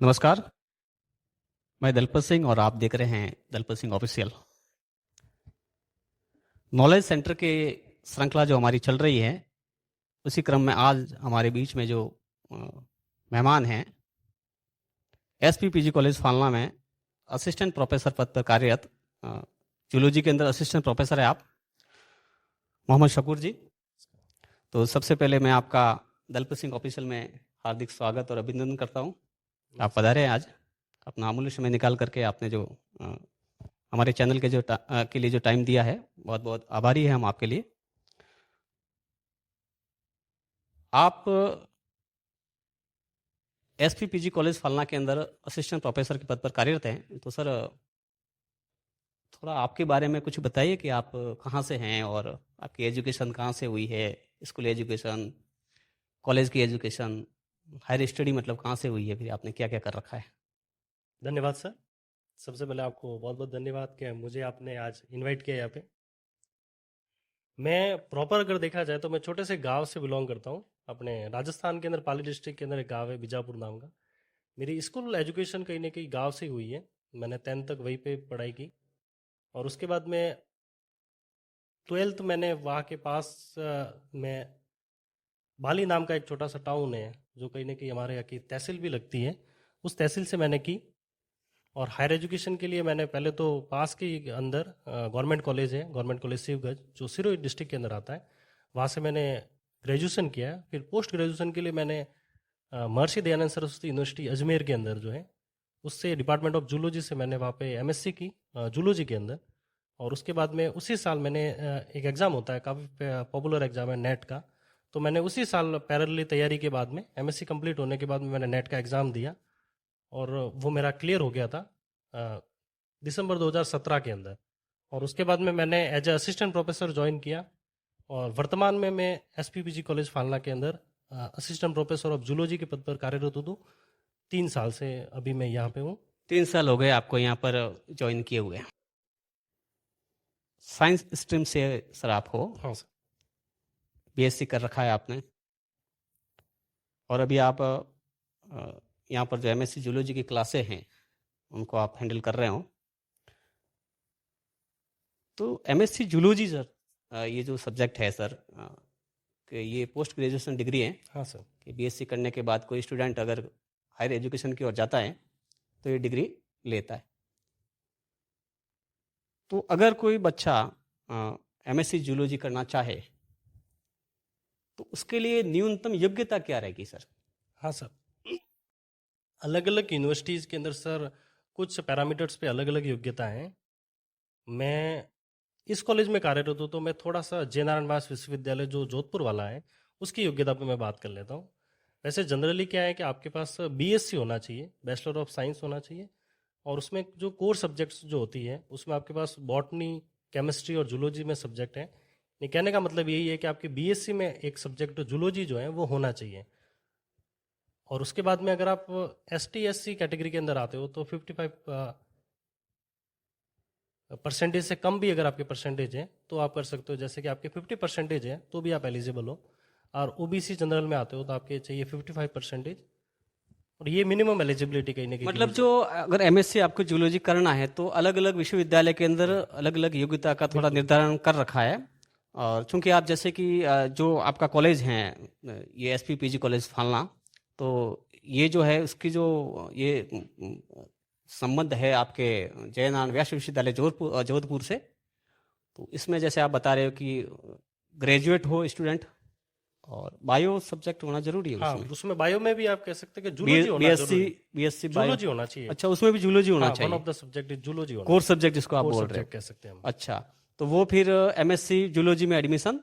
नमस्कार। मैं दलपत सिंह और आप देख रहे हैं Dalpat Singh official. Knowledge centre के श्रृंखला जो हमारी चल रही है, उसी क्रम में आज हमारे बीच में जो अ, मेहमान हैं, एसपीपीजी कॉलेज फालना में असिस्टेंट प्रोफेसर पद पर कार्यरत जूलॉजी के अंदर असिस्टेंट प्रोफेसर है आप, मोहम्मद शकूर जी। तो सबसे पहले मैं आपका दलपत सिंह ऑफिशियल में हार्दिक स्वागत और अभिनंदन करता हूँ। आप पधारे हैं आज, अपना अमूल्य समय निकाल करके आपने जो हमारे चैनल के के लिए जो टाइम दिया है, बहुत बहुत आभारी है हम आपके लिए। आप एसपीपीजी कॉलेज फालना के अंदर असिस्टेंट प्रोफेसर के पद पर कार्यरत हैं, तो सर थोड़ा आपके बारे में कुछ बताइए कि आप कहाँ से हैं और आपकी एजुकेशन कहाँ से हुई है, स्कूल एजुकेशन, कॉलेज की एजुकेशन, हायर स्टडी मतलब कहाँ से हुई है, फिर आपने क्या क्या कर रखा है। धन्यवाद सर। सबसे पहले आपको बहुत बहुत धन्यवाद कि मुझे आपने आज इनवाइट किया यहाँ पे। मैं प्रॉपर अगर देखा जाए तो मैं छोटे से गांव से बिलोंग करता हूँ। अपने राजस्थान के अंदर पाली डिस्ट्रिक्ट के अंदर एक गांव है बीजापुर नाम का। मेरी स्कूल एजुकेशन कहीं ना कहीं गांव से ही हुई है। मैंने 10th तक वहीं पे पढ़ाई की और उसके बाद में 12th मैंने वहाँ के पास में बाली नाम का एक छोटा सा टाउन है जो कहीं ना कहीं हमारे यहाँ की तहसील भी लगती है, उस तहसील से मैंने की। और हायर एजुकेशन के लिए मैंने पहले तो पास के अंदर गवर्नमेंट कॉलेज है, गवर्नमेंट कॉलेज शिवगंज जो सिरोही डिस्ट्रिक्ट के अंदर आता है, वहाँ से मैंने ग्रेजुएशन किया। फिर पोस्ट ग्रेजुएशन के लिए मैंने महर्षि दयानंद सरस्वती यूनिवर्सिटी अजमेर के अंदर जो है उससे डिपार्टमेंट ऑफ जूलॉजी से मैंने वहाँ पे एमएससी की जूलॉजी के अंदर। और उसके बाद में उसी साल मैंने एक एग्ज़ाम होता है, काफ़ी पॉपुलर एग्ज़ाम है नेट का, तो मैंने उसी साल पैरेलली तैयारी के बाद में एमएससी कंप्लीट होने के बाद में मैंने नेट का एग्ज़ाम दिया और वो मेरा क्लियर हो गया था दिसंबर 2017 के अंदर। और उसके बाद में मैंने as a assistant professor join किया और वर्तमान में मैं एसपीपीजी कॉलेज फालना के अंदर असिस्टेंट प्रोफेसर ऑफ जूलॉजी के पद पर कार्यरत हूँ। 3 साल से अभी मैं यहाँ पे हूँ। 3 साल हो गए आपको यहाँ पर ज्वाइन किए हुए। साइंस स्ट्रीम से सर आप हो? हाँ सर। बीएससी कर रखा है आपने और अभी आप यहाँ पर जो एमएससी जूलॉजी की क्लासें हैं उनको आप हैंडल कर रहे हो। तो एमएससी जूलॉजी सर, ये जो सब्जेक्ट है सर, कि ये पोस्ट ग्रेजुएशन डिग्री है। हाँ सर। कि बीएससी करने के बाद कोई स्टूडेंट अगर हायर एजुकेशन की ओर जाता है तो ये डिग्री लेता है। तो अगर कोई बच्चा एमएससी जूलॉजी करना चाहे तो उसके लिए न्यूनतम योग्यता क्या रहेगी सर? हाँ सर, अलग अलग यूनिवर्सिटीज़ के अंदर सर कुछ पैरामीटर्स पे अलग अलग योग्यता हैं। मैं इस कॉलेज में कार्यरत हूँ तो मैं थोड़ा सा जय नारायण व्यास विश्वविद्यालय जो जोधपुर वाला है उसकी योग्यता पे मैं बात कर लेता हूँ। वैसे जनरली क्या है कि आपके पास बीएससी होना चाहिए, बैचलर ऑफ साइंस होना चाहिए, और उसमें जो कोर सब्जेक्ट्स जो होती है उसमें आपके पास बॉटनी, केमिस्ट्री और जूलॉजी में सब्जेक्ट हैं। ये कहने का मतलब यही है कि आपके बीएससी में एक सब्जेक्ट जूलॉजी जो है वो होना चाहिए। और उसके बाद में अगर आप एसटी एससी कैटेगरी के अंदर आते हो तो 55 परसेंटेज से कम भी अगर आपके परसेंटेज है तो आप कर सकते हो। जैसे कि आपके 50% है तो भी आप एलिजिबल हो, और ओबीसी जनरल में आते हो तो आपके चाहिए 55%। और ये मिनिमम एलिजिबिलिटी कहीं ना कहीं मतलब जो अगर एमएससी आपको जूलॉजी करना है तो अलग अलग विश्वविद्यालय के अंदर अलग अलग योग्यता का थोड़ा निर्धारण कर रखा है। और चूंकि आप जैसे कि जो आपका कॉलेज है ये एसपीपीजी कॉलेज फालना, तो ये जो है उसकी जो ये संबंध है आपके जय नारायण व्यास विश्वविद्यालय जोधपुर से, तो इसमें जैसे आप बता रहे हो कि ग्रेजुएट हो स्टूडेंट और बायो सब्जेक्ट होना जरूरी है हाँ, उसमें। उसमें बायो में भी आप कह सकते हैं कि जूलॉजी होना बीएससी जरूरी है। बीएससी बायो जूलॉजी होना चाहिए। अच्छा, उसमें भी जूलॉजी होना हाँ, वन चाहिए। Of the subject is zoology होना कोर सब्जेक्ट जिसको आप कोर बोल रहे सब्जेक्ट हो। कह सकते हैं हम। अच्छा, तो वो फिर एमएससी जूलॉजी में एडमिशन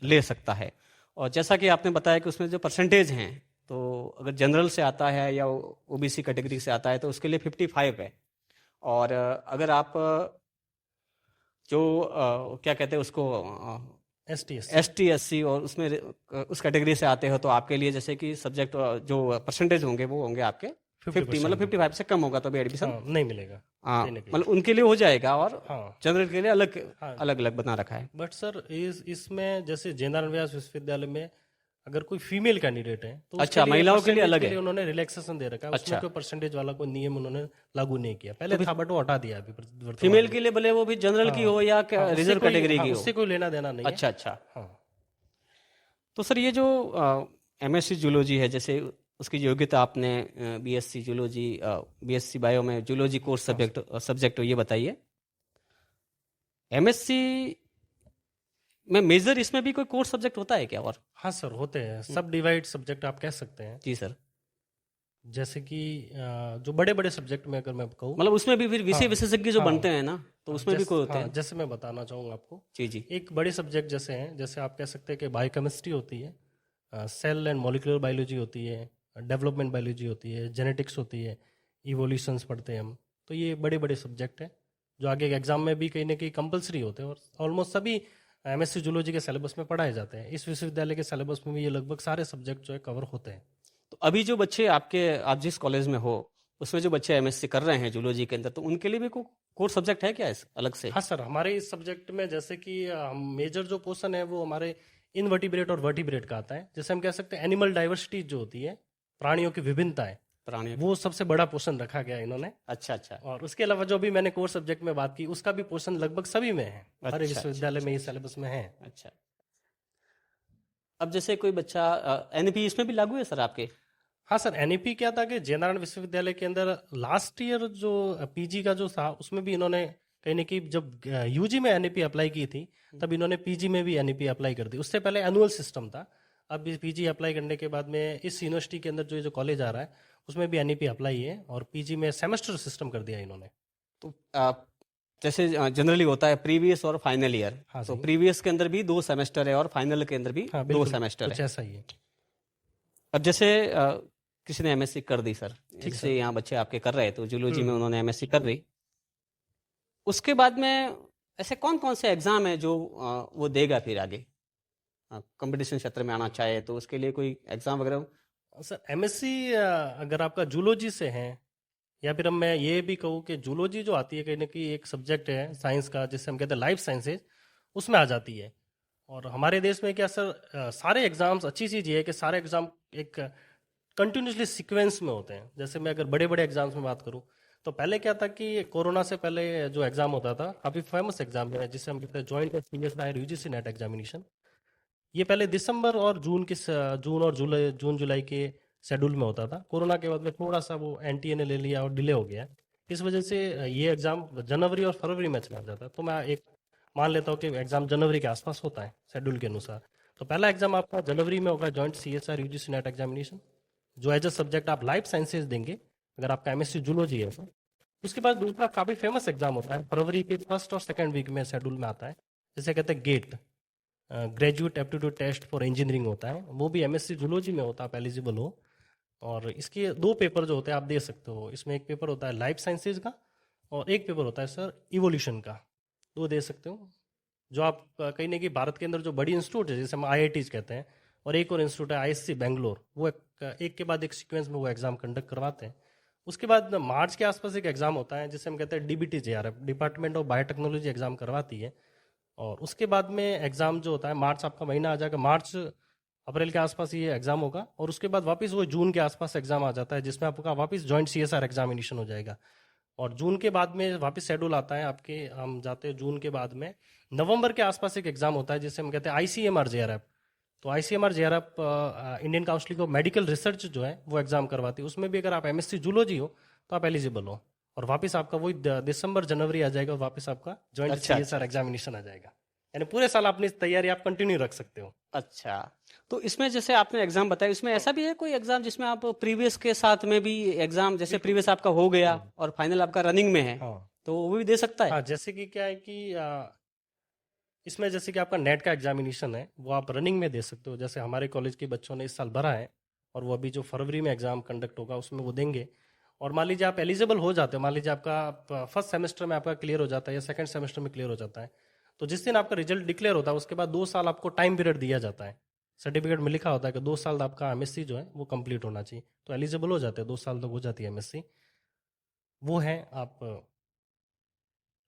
ले सकता है। और जैसा कि आपने बताया कि उसमें जो परसेंटेज हैं, तो अगर जनरल से आता है या ओबीसी कैटेगरी से आता है तो उसके लिए 55 है। और अगर आप जो क्या कहते हैं उसको एसटी एससी और उसमें उस कैटेगरी से आते हो तो आपके लिए जैसे कि सब्जेक्ट जो परसेंटेज होंगे वो होंगे आपके 50, मतलब 55 से कम होगा तो भी एडमिशन नहीं मिलेगा। हाँ, मतलब उनके लिए हो जाएगा। और हाँ, जनरल के लिए अलग अलग बना रखा है। बट सर इसमें जैसे जय नारायण व्यास विश्वविद्यालय में अगर कोई फीमेल कैंडिडेट है तो अच्छा, उसके लिए महिलाओं के लिए percentage अलग के है। लिए उन्होंने रिलैक्सेशन दे रखा है, अच्छा। उसमें कोई परसेंटेज वाला कोई नियम उन्होंने लागू नहीं किया, पहले था बट वो हटा दिया अभी वर्तमान फीमेल में। के लिए भले वो भी जनरल की हाँ हो या हाँ, उससे रिजर्व कोई, कैटेगरी हाँ की हो। उससे कोई लेना देना नहीं है। अच्छा अच्छा। हाँ तो सर ये जो एमएससी जूलॉजी है, जैसे उसकी योग्यता आपने बीएससी जूलॉजी, बीएससी बायो में जूलॉजी कोर्स हाँ सब्जेक्ट ये बताइए। एमएससी में मेजर इसमें भी कोई कोर्स सब्जेक्ट होता है क्या? और हाँ सर, होते हैं सब डिवाइड सब्जेक्ट आप कह सकते हैं। जी सर। जैसे कि जो बड़े बड़े सब्जेक्ट में अगर मैं कहूँ, मतलब उसमें भी फिर विषय हाँ विशेषज्ञ जो हाँ बनते हैं ना, तो उसमें भी कोई होते हाँ, हैं? जैसे मैं बताना चाहूँगा आपको, जी जी। एक बड़े सब्जेक्ट जैसे हैं, जैसे आप कह सकते हैं कि बायोकेमिस्ट्री होती है, सेल एंड मॉलिक्यूलर बायोलॉजी होती है, डेवलपमेंट बायोलॉजी होती है, जेनेटिक्स होती है, इवोल्यूशंस पढ़ते हैं हम। तो ये बड़े बड़े सब्जेक्ट हैं जो आगे एग्जाम में भी कहीं ना कहीं कंपलसरी होते हैं, और ऑलमोस्ट सभी एमएससी जूलॉजी के सिलेबस में पढ़ाए जाते हैं। इस विश्वविद्यालय के सिलेबस में भी ये लगभग सारे सब्जेक्ट जो है कवर होते हैं। तो अभी जो बच्चे आप जिस कॉलेज में हो, उसमें जो बच्चे एमएससी कर रहे हैं जूलॉजी के अंदर, तो उनके लिए भी कोई कोर्स सब्जेक्ट है क्या इस अलग से? हाँ सर, हमारे इस सब्जेक्ट में जैसे कि मेजर जो पोर्शन है वो हमारे इनवर्टिब्रेट और वर्टिब्रेट का आता है। जैसे हम कह सकते हैं एनिमल डाइवर्सिटी जो होती है, प्राणियों की विभिन्नताएं, प्राणी। वो सबसे बड़ा पोर्शन रखा गया है इन्होंने। अच्छा अच्छा। और उसके अलावा जो भी मैंने कोर्स सब्जेक्ट में बात की, उसका भी पोर्शन लगभग सभी में है, हर अच्छा विश्वविद्यालय में ये सिलेबस में है। अच्छा। अब जैसे कोई बच्चा एनपी इसमें भी लागू है सर आपके? हाँ सर, एनईपी क्या था कि जयनारायण विश्वविद्यालय के अंदर लास्ट ईयर जो पीजी का जो था, उसमें भी इन्होंने कहीं ना कहीं जब यूजी में एनईपी अप्लाई की थी, तब इन्होंने पीजी में भी एनईपी अप्लाई कर दी। उससे पहले एनुअल सिस्टम था। अब पीजी अप्लाई करने के बाद में इस यूनिवर्सिटी के अंदर जो जो कॉलेज आ रहा है, उसमें भी एनईपी अप्लाई है, और पीजी में सेमेस्टर सिस्टम कर दिया इन्होंने। तो जैसे जनरली होता है प्रीवियस और फाइनल ईयर, हाँ तो सही, प्रीवियस के अंदर भी 2 सेमेस्टर है और फाइनल के अंदर भी हाँ 2 बिल्कुल सेमेस्टर कुछ है। ऐसा ही है। अब जैसे किसी ने एमएससी कर दी सर, ठीक जैसे सर। यहाँ बच्चे आपके कर रहे, तो जूलॉजी में हम्म। उन्होंने एमएससी कर दी, उसके बाद में ऐसे कौन कौन से एग्जाम है जो वो देगा फिर आगे, कंपटीशन क्षेत्र में आना चाहे तो उसके लिए कोई एग्जाम वगैरह? सर एमएससी अगर आपका जूलॉजी से है, या फिर हम मैं ये भी कहूँ कि जूलॉजी जो आती है कहीं ना कहीं एक सब्जेक्ट है साइंस का, जिसे हम कहते हैं लाइफ साइंसेज, उसमें आ जाती है। और हमारे देश में क्या सर, सारे एग्जाम्स, अच्छी चीज़ ये है कि सारे एग्जाम एक कंटिन्यूसली सीक्वेंस में होते हैं। जैसे मैं अगर बड़े बड़े एग्जाम्स में बात करूँ, तो पहले क्या था कि कोरोना से पहले जो एग्जाम होता था, काफ़ी फेमस एग्जाम है जिसे हम कहते हैं joint CSI UGC net examination. ये पहले दिसंबर और जून और जुलाई, जून जुलाई के शेड्यूल में होता था। कोरोना के बाद में थोड़ा सा वो एनटीए ने ले लिया और डिले हो गया। इस वजह से ये एग्जाम जनवरी और फरवरी में चला जाता है। तो मैं एक मान लेता हूँ कि एग्जाम जनवरी के आसपास होता है शेड्यूल के अनुसार। तो पहला एग्जाम आपका जनवरी में होगा, joint CSR UGC net examination, जो एज अ सब्जेक्ट आप लाइफ साइंसेज देंगे अगर आपका एमएससी जूलॉजी है तो। उसके बाद दूसरा काफ़ी फेमस एग्जाम होता है, फरवरी के फर्स्ट और सेकेंड वीक में शेड्यूल में आता है, जिसे कहते हैं GATE, graduate aptitude test for engineering होता है। वो भी एमएससी जूलॉजी में होता है, आप एलिजिबल हो। और इसके 2 पेपर जो होते हैं आप दे सकते हो। इसमें एक पेपर होता है लाइफ साइंसेज का, और एक पेपर होता है सर इवोल्यूशन का। 2 दे सकते हो, जो आप कहीं ना कहीं भारत के अंदर जो बड़ी इंस्टीट्यूट है, जैसे हम आईआईटीज कहते हैं, और एक और इंस्टीट्यूट है आईएससी बेंगलोर, वो एक के बाद एक सीक्वेंस में वो एग्जाम कंडक्ट करवाते हैं। उसके बाद मार्च के आसपास एक एग्जाम होता है जिसे हम कहते हैं DBT JRF, department of biotechnology exam करवाती है। और उसके बाद में एग्जाम जो होता है, मार्च आपका महीना आ जाएगा, मार्च अप्रैल के आसपास ये एग्जाम होगा। और उसके बाद वापस वो जून के आसपास एग्जाम आ जाता है, जिसमें आपका वापस जॉइंट सीएसआर एग्जामिनेशन हो जाएगा। और जून के बाद में वापस शेड्यूल आता है आपके, हम जाते हैं जून के बाद में नवंबर के आसपास एक एग्जाम होता है जिसे हम कहते हैं आईसीएमआर जेआरएफ। तो ICMR JRF Indian council of medical research जो है वो एग्जाम करवाती है। उसमें भी अगर आप एमएससी जूलॉजी हो तो आप एलिजिबल हो, और वापस आपका वही दिसंबर जनवरी आ जाएगा, और वापस आपका जॉइंट अच्छा सीएसआर एग्जामिनेशन आ जाएगा। यानी पूरे साल अपनी तैयारी आप कंटिन्यू रख सकते हो। अच्छा। तो इसमें जैसे आपने एग्जाम बताया, इसमें ऐसा भी है कोई एग्जाम जिसमें आप प्रीवियस के साथ में भी एग्जाम, जैसे प्रीवियस आपका हो गया और फाइनल आपका रनिंग में है, हाँ तो वो भी दे सकता है? हाँ, जैसे कि क्या है कि इसमें जैसे कि आपका नेट का एग्जामिनेशन है वो आप रनिंग में दे सकते हो। जैसे हमारे कॉलेज के बच्चों ने इस साल भरा है, और वो अभी जो फरवरी में एग्जाम कंडक्ट होगा उसमें वो देंगे। और मान लीजिए आप एलिजिबल हो जाते हो, मान लीजिए आपका फर्स्ट सेमेस्टर में आपका क्लियर हो जाता है या सेकंड सेमेस्टर में क्लियर हो जाता है, तो जिस दिन आपका रिजल्ट डिक्लेयर होता है उसके बाद 2 साल आपको टाइम पीरियड दिया जाता है। सर्टिफिकेट में लिखा होता है कि 2 साल आपका एमएससी जो है वो कंप्लीट होना चाहिए, तो एलिजिबल हो जाते हैं, 2 साल तक हो जाती है एमएससी। वो है आप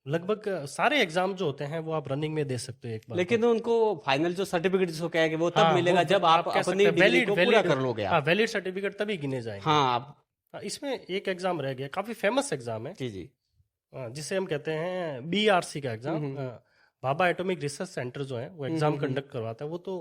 लगभग सारे एग्जाम जो होते हैं वो आप रनिंग में दे सकते हो एक बार। लेकिन उनको फाइनल जो सर्टिफिकेट जिसको क्या है कि वो तब हाँ, मिलेगा वो जब आप कह सकते अपनी हैं डिग्री वैलिड को पूरा वैलिड कर लोगे हाँ आप। वैलिड सर्टिफिकेट तभी गिने जाएंगे। हाँ आप। हाँ, इसमें एक एग्जाम रह गया, काफी फेमस एग्जाम है, जी जी। जिसे हम कहते हैं बीआरसी का exam. Bhabha atomic research centre जो है वो एग्जाम कंडक्ट करवाता है। वो तो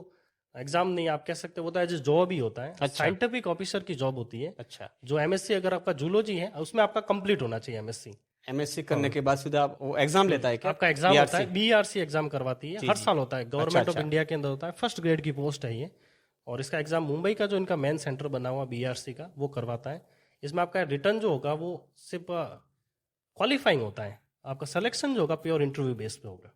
एग्जाम नहीं आप कह सकते, वो तो एज ए जॉब ही होता है, अच्छा साइंटिफिक ऑफिसर की जॉब होती है। अच्छा। जो एमएससी अगर आपका जूलॉजी है उसमें आपका कंप्लीट होना चाहिए एमएससी। एमएससी करने के बाद सीधा आप वो एग्जाम लेता है क्या? आपका एग्जाम होता बीआरसी। है, बीआरसी एग्जाम करवाती है, जी हर जी। साल होता है, अच्छा गवर्नमेंट ऑफ अच्छा। इंडिया के अंदर होता है, फर्स्ट ग्रेड की पोस्ट है ये। और इसका एग्जाम मुंबई का जो इनका मेन सेंटर बना हुआ बीआरसी का वो करवाता है। इसमें आपका रिटर्न जो होगा वो सिर्फ क्वालिफाइंग होता है, आपका सिलेक्शन जो होगा प्योर इंटरव्यू बेस पे होगा।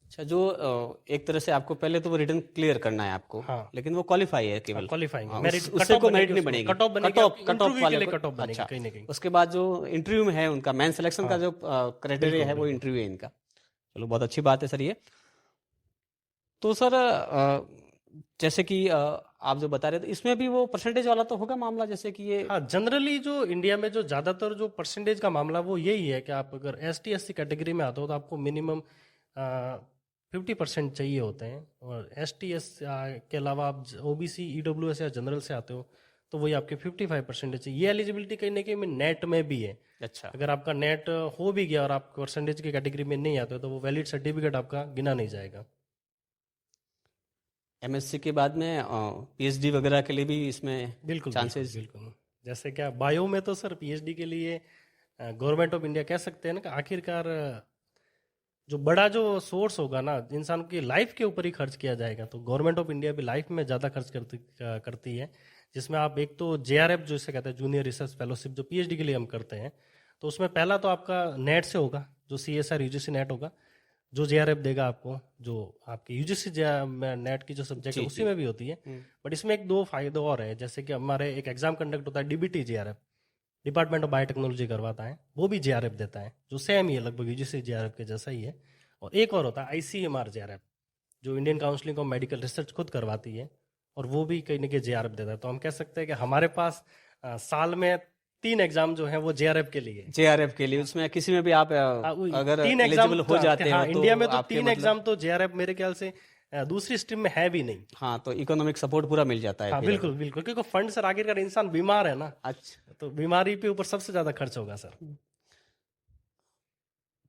अच्छा, जो एक तरह से आपको पहले तो वो रिटर्न क्लियर करना है आपको, हाँ लेकिन वो क्वालिफाई है केवल। क्वालिफाइंग हाँ, मेरिट उससे कट को ऑफ मेरिट बनेगी, नहीं उसमें बनेगी। कट ऑफ बनेगी, कट ऑफ आपकी कट ऑफ इंटरव्यू के वाले लिए को। कट ऑफ बनेगी अच्छा, कहीं ना कहीं। उसके बाद जो इंटरव्यू में है उनका मेन सिलेक्शन का जो क्राइटेरिया है वो बिल्कुल इंटरव्यू है इनका। चलो बहुत अच्छी बात है सर ये। तो सर जैसे कि आप जो बता रहे थे इसमें भी वो परसेंटेज वाला तो होगा मामला, जैसे कि ये। हाँ, जनरली जो इंडिया में जो ज्यादातर जो परसेंटेज का मामला वो यही है कि आप अगर ST SC कैटेगरी में आते हो तो आपको मिनिमम 50% चाहिए होते हैं। और ST SC के अलावा आप OBC EWS या जनरल से आते हो तो वही आपके 55% चाहिए। ये एलिजिबिलिटी कहीं ना कहीं नेट में भी है। अच्छा। अगर आपका नेट हो भी गया और आप परसेंटेज की कैटेगरी में नहीं आते हो तो वो वैलिड सर्टिफिकेट आपका गिना नहीं जाएगा। एमएससी के बाद में पीएचडी वगैरह के लिए भी इसमें बिल्कुल बिल्कुल चांसेस। बिल्कुल। जैसे क्या बायो में तो सर PhD के लिए गवर्नमेंट ऑफ इंडिया कह सकते हैं ना कि आखिरकार जो बड़ा जो सोर्स होगा ना इंसान की लाइफ के ऊपर ही खर्च किया जाएगा, तो गवर्नमेंट ऑफ इंडिया भी लाइफ में ज़्यादा खर्च करती है। जिसमें आप एक तो JRF जो इसे कहते हैं जूनियर रिसर्च फेलोशिप, जो PhD के लिए हम करते हैं, तो उसमें पहला तो आपका नेट से होगा, जो CSR UGC नेट होगा, जो JRF देगा आपको, जो आपकी UGC नेट की जो सब्जेक्ट है जी उसी जी। में भी होती है। बट इसमें एक दो फायदे और है, जैसे कि हमारे एक एग्जाम कंडक्ट होता है DBT JRF, department of biotechnology करवाता है, वो भी JRF देता है, जो सेम ही है लगभग UGC JRF के जैसा ही है। और एक और होता है ICMR JRF, जो Indian counselling of medical research खुद करवाती है, और वो भी कहीं ना कहीं JRF देता है। तो हम कह सकते हैं कि हमारे पास साल में 3 एग्जाम जो है वो JRF के लिए है। जेआरएफ के लिए उसमें किसी में भी आप अगर 3 एग्जाम एलिजिबल हो जाते हाँ, हो तो इंडिया में तो आपके 3 मतलब। एग्जाम तो JRF मेरे ख्याल से दूसरी स्ट्रीम में है भी नहीं। हाँ, तो इकोनॉमिक सपोर्ट पूरा मिल जाता है हाँ फिर बिल्कुल बिल्कुल, क्योंकि फंड सर आखिरकार इंसान बीमार है ना, अच्छा। तो बीमारी पे ऊपर सबसे ज्यादा खर्च होगा सर।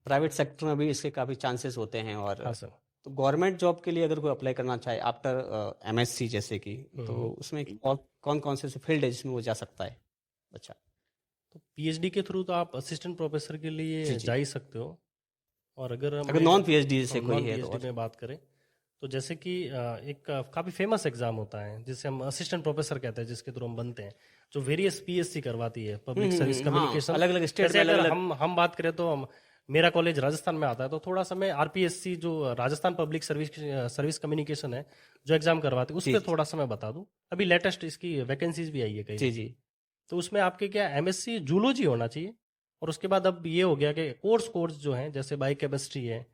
प्राइवेट सेक्टर में भी इसके काफ़ी चांसेस होते हैं। और हाँ सर। तो गवर्नमेंट जॉब के लिए अगर कोई अप्लाई करना चाहे आफ्टर एमएससी जैसे कि, तो उसमें और कौन कौन से फील्ड है जिसमें वो जा सकता है? अच्छा। तो PhD के थ्रू तो आप असिस्टेंट प्रोफेसर के जी लिए जी। जा ही सकते हो। और अगर अगर नॉन पीएचडी से कोई नॉन है तो PhD और। में बात करें तो जैसे कि एक काफ़ी फेमस एग्जाम होता है जिसे हम असिस्टेंट प्रोफेसर कहते हैं, जिसके थ्रू हम बनते हैं, जो वेरियस PSC करवाती है, पब्लिक सर्विस हाँ, कम्युनिकेशन। अलग अलग स्टेट जैसे में अलग अगर अलग। हम बात करें तो मेरा कॉलेज राजस्थान में आता है, तो थोड़ा सा मैं RPSC जो राजस्थान पब्लिक सर्विस कम्युनिकेशन है जो एग्जाम करवाती है उस जी पर जी थोड़ा सा मैं बता दूं। अभी लेटेस्ट इसकी वैकेंसीज भी आई है कई। जी जी। तो उसमें आपके क्या MSc जूलॉजी होना चाहिए, और उसके बाद अब ये हो गया कि कोर्स जो हैं जैसे बायोकेमिस्ट्री है,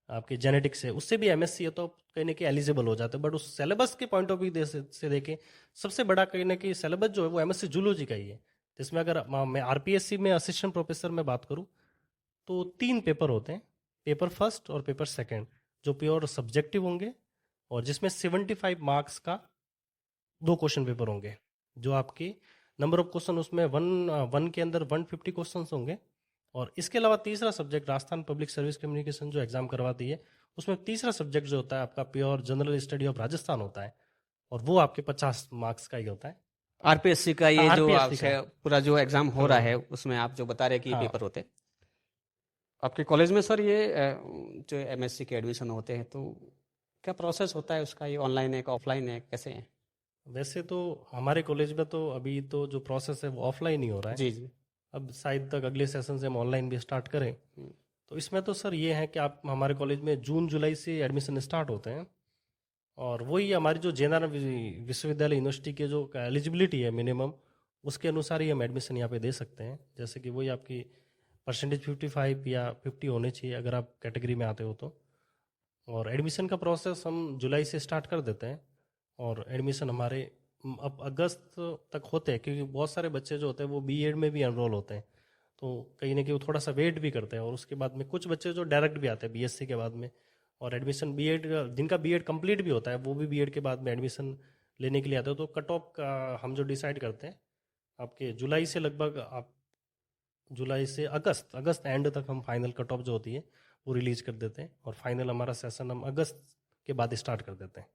आपके जेनेटिक्स है, उससे भी MSc है तो कहीं ना कहीं एलिजिबल हो जाते हैं। बट उस सिलेबस के पॉइंट ऑफ व्यू से देखें, सबसे बड़ा कहीं ना कहीं सिलेबस जो है वो MSc जूलॉजी का ही है। जिसमें अगर मैं RPSC में असिस्टेंट प्रोफेसर में बात करूँ तो 3 पेपर होते हैं, पेपर फर्स्ट और पेपर सेकेंड, जो प्योर सब्जेक्टिव होंगे, और जिसमें 75 मार्क्स का 2 क्वेश्चन पेपर होंगे। जो आपके नंबर ऑफ क्वेश्चन उसमें वन के अंदर 150 क्वेश्चन होंगे। और इसके अलावा तीसरा subject Rajasthan public service communication जो एग्जाम करवाती है, उसमें तीसरा सब्जेक्ट जो होता है आपका pure general study of Rajasthan होता है, और वो आपके 50 मार्क्स का ही होता है। आरपीएससी का ये हाँ, जो RPSC का। आपसे पूरा जो एग्जाम हो रहा है उसमें आप जो बता रहे हैं कि ये हाँ, पेपर होते हैं आपके कॉलेज में सर, ये जो एमएससी के एडमिशन होते हैं तो क्या प्रोसेस होता है उसका? ये ऑनलाइन है, ऑफलाइन है, कैसे है? वैसे तो हमारे कॉलेज में तो अभी तो जो प्रोसेस है वो ऑफलाइन ही हो रहा है। जी जी। अब शायद तक अगले सेशन से हम ऑनलाइन भी स्टार्ट करें। हम्म। तो इसमें तो सर ये है कि आप हमारे कॉलेज में जून जुलाई से एडमिशन स्टार्ट होते हैं, और वही हमारी जो JNR विश्वविद्यालय यूनिवर्सिटी के जो एलिजिबिलिटी है मिनिमम, उसके अनुसार ही हम एडमिशन यहाँ पे दे सकते हैं। जैसे कि वही आपकी परसेंटेज 55 या 50 होने चाहिए अगर आप कैटेगरी में आते हो तो। और एडमिशन का प्रोसेस हम जुलाई से स्टार्ट कर देते हैं, और एडमिशन हमारे अब अगस्त तक होते हैं, क्योंकि बहुत सारे बच्चे जो होते हैं वो B.Ed में भी एनरोल होते हैं। तो कहीं ना कहीं वो थोड़ा सा वेट भी करते हैं। और उसके बाद में कुछ बच्चे जो डायरेक्ट भी आते हैं बीएससी के बाद में, और एडमिशन बीएड, जिनका बीएड कंप्लीट भी होता है वो भी बीएड के बाद में एडमिशन लेने के लिए आते हो। तो कट ऑफ का हम जो डिसाइड करते हैं आपके जुलाई से लगभग, आप जुलाई से अगस्त एंड तक हम फाइनल कट ऑफ जो होती है वो रिलीज कर देते हैं, और फाइनल हमारा सेशन हम अगस्त के बाद स्टार्ट कर देते हैं।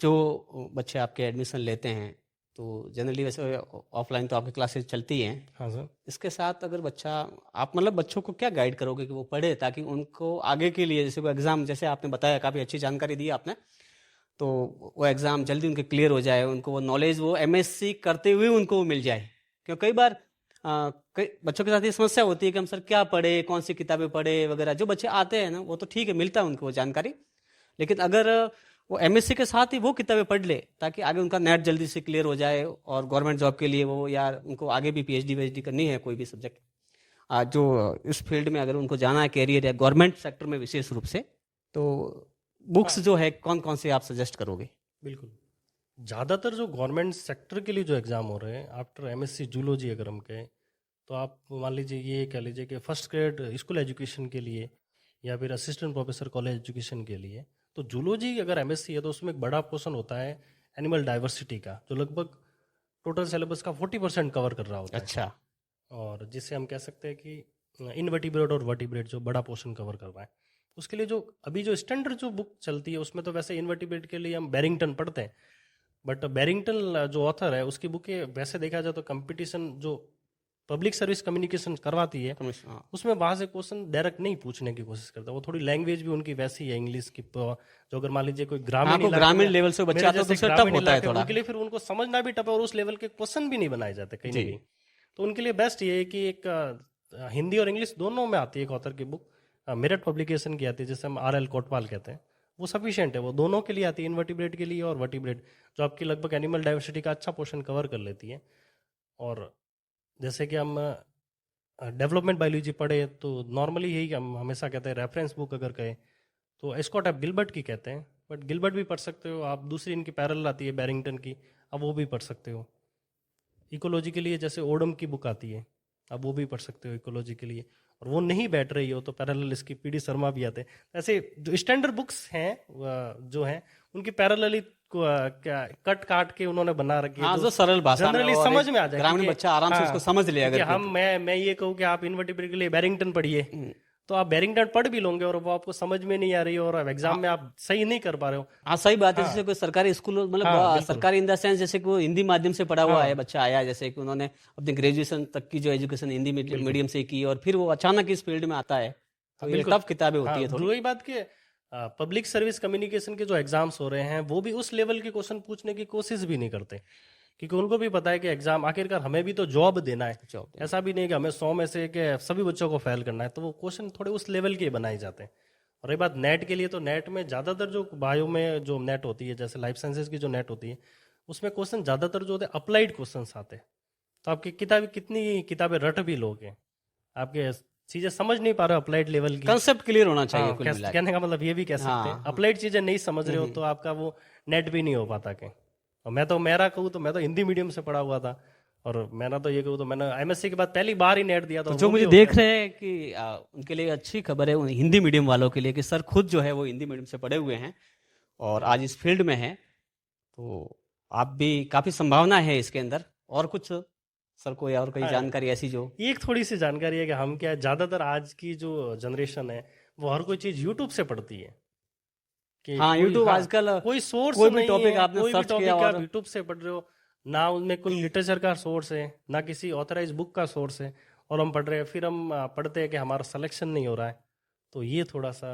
जो बच्चे आपके एडमिशन लेते हैं तो जनरली वैसे ऑफलाइन तो आपकी क्लासेस चलती हैं, हाँ सर। इसके साथ अगर बच्चा, आप मतलब बच्चों को क्या गाइड करोगे कि वो पढ़े ताकि उनको आगे के लिए, जैसे वो एग्ज़ाम, जैसे आपने बताया काफ़ी अच्छी जानकारी दी आपने, तो वो एग्ज़ाम जल्दी उनके क्लियर हो जाए, उनको वो नॉलेज वो एमएससी करते हुए उनको वो मिल जाए। क्योंकि कई बार कई बच्चों के साथ ये समस्या होती है कि हम सर क्या पढ़े, कौन सी किताबें पढ़े वगैरह। जो बच्चे आते हैं ना वो तो ठीक है, मिलता है उनको वो जानकारी, लेकिन अगर वो एमएससी के साथ ही वो किताबें पढ़ ले ताकि आगे उनका नेट जल्दी से क्लियर हो जाए और गवर्नमेंट जॉब के लिए वो, या उनको आगे भी पीएचडी वीएचडी करनी है कोई भी सब्जेक्ट, जो इस फील्ड में अगर उनको जाना है कैरियर या गवर्नमेंट सेक्टर में विशेष रूप से, तो बुक्स जो है कौन कौन से आप सजेस्ट करोगे? बिल्कुल, ज़्यादातर जो गवर्नमेंट सेक्टर के लिए जो एग्ज़ाम हो रहे हैं आफ्टर एमएससी जूलॉजी अगर हम कहें, तो आप मान लीजिए ये कह लीजिए कि फर्स्ट ग्रेड स्कूल एजुकेशन के लिए या फिर असिस्टेंट प्रोफेसर कॉलेज एजुकेशन के लिए, तो जूलॉजी अगर एमएससी है तो उसमें एक बड़ा पोर्शन होता है एनिमल डाइवर्सिटी का, जो लगभग टोटल सिलेबस का 40% कवर कर रहा होता है। अच्छा। और जिससे हम कह सकते हैं कि इनवर्टिब्रेट और वर्टिब्रेट जो बड़ा पोर्शन कवर कर रहा है। उसके लिए जो अभी जो स्टैंडर्ड जो बुक चलती है उसमें तो वैसे इनवर्टिब्रेट के लिए हम बैरिंगटन पढ़ते हैं, बट बैरिंगटन जो ऑथर है उसकी बुकें वैसे देखा जाए तो कंपटीशन जो पब्लिक सर्विस कम्युनिकेशन करवाती है हाँ। उसमें वहाँ से क्वेश्चन डायरेक्ट नहीं पूछने की कोशिश करता। वो थोड़ी लैंग्वेज भी उनकी वैसी है इंग्लिश की, जो अगर मान लीजिए कोई ग्रामीण को इलाके ग्रामीण में- लेवल से बच्चा मेरे आता है तो जैसे उससे टफ ग्रामीण होता है इलाके थोड़ा। उनके लिए फिर उनको समझना भी टफ है, और उस लेवल के क्वेश्चन भी नहीं बनाए जाते कहीं ना जी। कहीं। तो उनके लिए बेस्ट ये है कि एक हिंदी और इंग्लिश दोनों में आती है एक ऑथर की बुक, मेरठ पब्लिकेशन की आती है जिसे हम RL कोटवाल कहते हैं, वो सफिशिएंट है, वो दोनों के लिए आती है, इनवर्टिब्रेट के लिए और वर्टिब्रेट, जो आपकी लगभग एनिमल डाइवर्सिटी का अच्छा पोर्शन कवर कर लेती है। और जैसे कि हम डेवलपमेंट बायोलॉजी पढ़े तो नॉर्मली यही हम हमेशा कहते हैं, रेफरेंस बुक अगर कहें तो एस्कॉट ऑफ गिलबर्ट की कहते हैं, बट गिलबर्ट भी पढ़ सकते हो आप, दूसरी इनकी पैरेलल आती है बैरिंगटन की, अब वो भी पढ़ सकते हो। इकोलॉजी के लिए जैसे ओडम की बुक आती है, अब वो भी पढ़ सकते हो इकोलॉजी के लिए। और वो नहीं बैठ रही हो तो पैरेलल इसकी पीडी शर्मा भी आते हैं। ऐसे जो स्टैंडर्ड बुक्स हैं जो हैं उनकी पैरेलली कट काट के उन्होंने बना रखी है, हाँ, जो सरल भाषा में जनरली और समझ एक में आ जाए, ग्रामीण क्योंकि- बच्चा आराम से हाँ, उसको समझ ले क्योंकि अगर हम मैं ये कहूँ कि आप इनवर्टिब्रेट के लिए बैरिंगटन पढ़िए तो आप बैरिंगटन पढ़ भी लोगे और वो आपको समझ में नहीं आ रही हो और एग्जाम में आप सही नहीं कर पा रहे हो। हाँ सही बात है। जैसे कोई सरकारी स्कूल, मतलब हाँ, बिल्कुल। सरकारी इन द सेंस जैसे कि वो हिंदी माध्यम से पढ़ा हुआ हाँ। है, बच्चा आया जैसे कि उन्होंने अपनी ग्रेजुएशन तक की जो एजुकेशन हिंदी मीडियम से की और फिर वो अचानक इस फील्ड में आता है, तो ये बिल्कुल। टफ किताबें होती है हाँ, थोड़ी। वही बात कि पब्लिक सर्विस कम्युनिकेशन के जो एग्जाम्स हो रहे हैं वो भी उस लेवल के क्वेश्चन पूछने की कोशिश भी नहीं करते, क्योंकि उनको भी पता है कि एग्जाम आखिरकार हमें भी तो जॉब देना है। Job देना। ऐसा भी नहीं कि हमें 100 में से कि सभी बच्चों को फेल करना है, तो वो क्वेश्चन थोड़े उस लेवल के बनाए जाते हैं। और ये बात नेट के लिए, तो नेट में ज़्यादातर जो बायो में जो नेट होती है, जैसे लाइफ साइंसेज की जो नेट होती है, उसमें क्वेश्चन ज़्यादातर जो होते हैं अप्लाइड क्वेश्चन आते हैं। तो आपकी कितनी किताबें रट भी लोगे, आपके चीज़ें समझ नहीं पा रहे हो अप्लाइड लेवल की। कंसेप्ट क्लियर होना चाहिए हाँ, कुल मिला के। कहने का मतलब ये भी कह सकते हैं, हाँ, अप्लाइड चीजें नहीं समझ रहे हो तो आपका वो नेट भी नहीं हो पाता के। और मैं तो मेरा कहूँ तो मैं तो हिंदी मीडियम से पढ़ा हुआ था, और मैंने तो ये कहूँ तो मैंने एमएससी के बाद पहली बार ही नेट दिया था। तो जो मुझे देख रहे हैं कि उनके लिए अच्छी खबर है, उन हिंदी मीडियम वालों के लिए, कि सर खुद जो है वो हिंदी मीडियम से पढ़े हुए हैं और आज इस फील्ड में हैं, तो आप भी काफ़ी संभावना है इसके अंदर। और कुछ सर कोई और कोई जानकारी ऐसी जो एक थोड़ी सी जानकारी है कि हम क्या, ज्यादातर आज की जो जनरेशन है वो हर कोई चीज यूट्यूब से पढ़ती है कि हाँ, YouTube आजकल कोई सोर्स कोई भी नहीं टॉपिक है, आपने कोई भी सर्च टॉपिक किया आप और यूट्यूब से पढ़ रहे हो, ना उनमें कोई लिटरेचर का सोर्स है ना किसी ऑथराइज बुक का सोर्स है, और हम पढ़ रहे हैं, फिर हम पढ़ते हैं कि हमारा सिलेक्शन नहीं हो रहा है। तो ये थोड़ा सा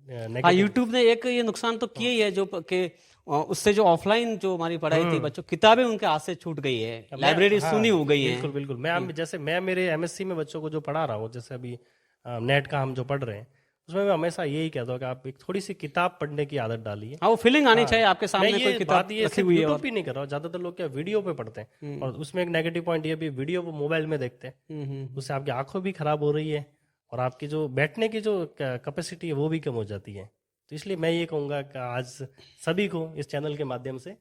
हाँ, नेगेटिव। यूट्यूब ने एक ये नुकसान तो किया ही है, जो कि उससे जो ऑफलाइन जो हमारी पढ़ाई थी, बच्चों किताबें उनके हाथ से छूट गई है, लाइब्रेरी सुनी हो गई है। बिल्कुल बिल्कुल। जैसे मैं मेरे एमएससी में बच्चों को जो पढ़ा रहा हूँ, जैसे अभी नेट का हम जो पढ़ रहे हैं, उसमें मैं हमेशा यही कहता हूँ कि आप एक थोड़ी सी किताब पढ़ने की आदत डालिए। हाँ, वो फीलिंग आनी हाँ, चाहिए आपके सामने मैं कोई ये किताब बात ये रखी सिर्फ हुई है। यूट्यूब भी नहीं कर रहा हूँ, ज्यादातर लोग क्या वीडियो पे पढ़ते हैं, और उसमें एक नेगेटिव पॉइंट ये भी, वीडियो वो मोबाइल में देखते हैं, उससे आपकी आंखों भी खराब हो रही है और आपकी जो बैठने की जो कैपेसिटी है वो भी कम हो जाती है। तो इसलिए मैं ये कहूँगा कि आज सभी को इस चैनल के माध्यम से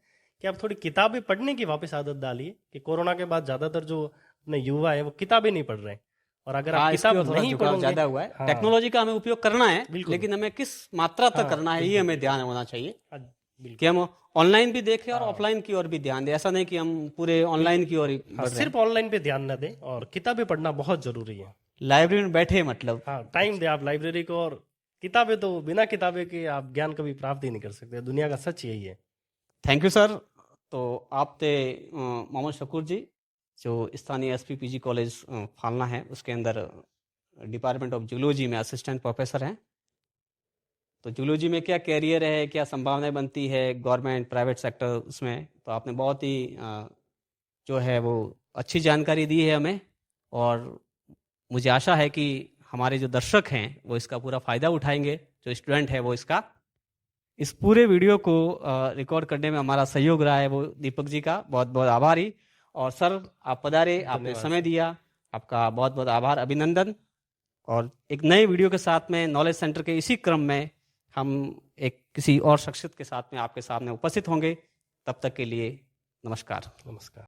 कि आप थोड़ी किताबें पढ़ने की वापस आदत डालिए, कि कोरोना के बाद ज़्यादातर जो अपने युवा है वो किताबें नहीं पढ़ रहे हैं, और अगर हाँ, आप इसकी किताब ओर थोड़ा नहीं झुकाव पढ़ोगे, ज्यादा हुआ है। हाँ, टेक्नोलॉजी का हमें उपयोग करना है, बिल्कुल। लेकिन हमें किस मात्रा तक हाँ, करना है ये बिल्कुल, हमें ध्यान होना चाहिए हाँ, कि बिल्कुल। हम ऑनलाइन भी देखें और हाँ, ऑफलाइन की ओर भी ध्यान दें। ऐसा नहीं कि हम पूरे ऑनलाइन की ओर ही हाँ, बढ़ रहे हैं। सिर्फ ऑनलाइन पे ध्यान न दें, और किताबें पढ़ना बहुत जरूरी है। लाइब्रेरी में बैठे मतलब। हाँ, टाइम दे आप लाइब्रेरी को, और किताबें तो बिना किताबें के आप ज्ञान कभी प्राप्त ही नहीं कर सकते, दुनिया का सच यही है। Thank you sir. तो आप थे मोहम्मद शकूर जी, जो स्थानीय एसपी पीजी कॉलेज फालना है उसके अंदर डिपार्टमेंट ऑफ जूलॉजी में असिस्टेंट प्रोफेसर हैं। तो जूलॉजी में क्या कैरियर है, क्या संभावनाएं बनती है गवर्नमेंट प्राइवेट सेक्टर उसमें, तो आपने बहुत ही जो है वो अच्छी जानकारी दी है हमें। और मुझे आशा है कि हमारे जो दर्शक हैं वो इसका पूरा फ़ायदा उठाएंगे, जो स्टूडेंट है वो इसका। इस पूरे वीडियो को रिकॉर्ड करने में हमारा सहयोग रहा है वो दीपक जी का बहुत बहुत आभारी। और सर आप पधारे, आपने धन्यवाद समय सर। दिया, आपका बहुत बहुत आभार, अभिनंदन। और एक नए वीडियो के साथ में नॉलेज सेंटर के इसी क्रम में हम एक किसी और शख्सियत के साथ में आपके सामने उपस्थित होंगे। तब तक के लिए नमस्कार। नमस्कार।